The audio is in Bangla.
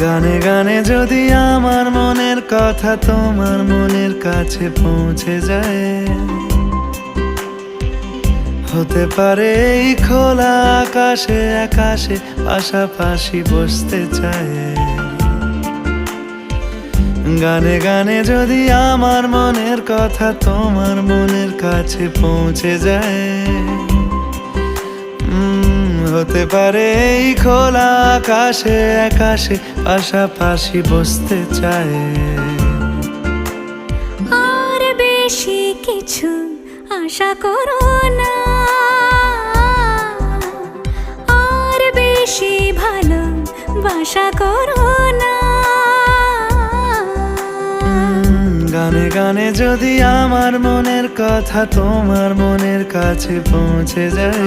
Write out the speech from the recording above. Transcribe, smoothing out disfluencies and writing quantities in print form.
গানে গানে যদি আমার মনের কথা তোমার মনের কাছে পৌঁছে যায়, হতে পারে এই খোলা আকাশে আকাশে পাশাপাশি বসতে চায়। গানে গানে যদি আমার মনের কথা তোমার মনের কাছে পৌঁছে যায়, হতে পারে এই খোলা আকাশে আকাশে পাশাপাশি বসতে চায়। আর বেশি কিছু আশা করো না, আর বেশি ভালোবাসা করো না। গানে গানে যদি আমার মনের কথা তোমার মনের কাছে পৌঁছে যায়,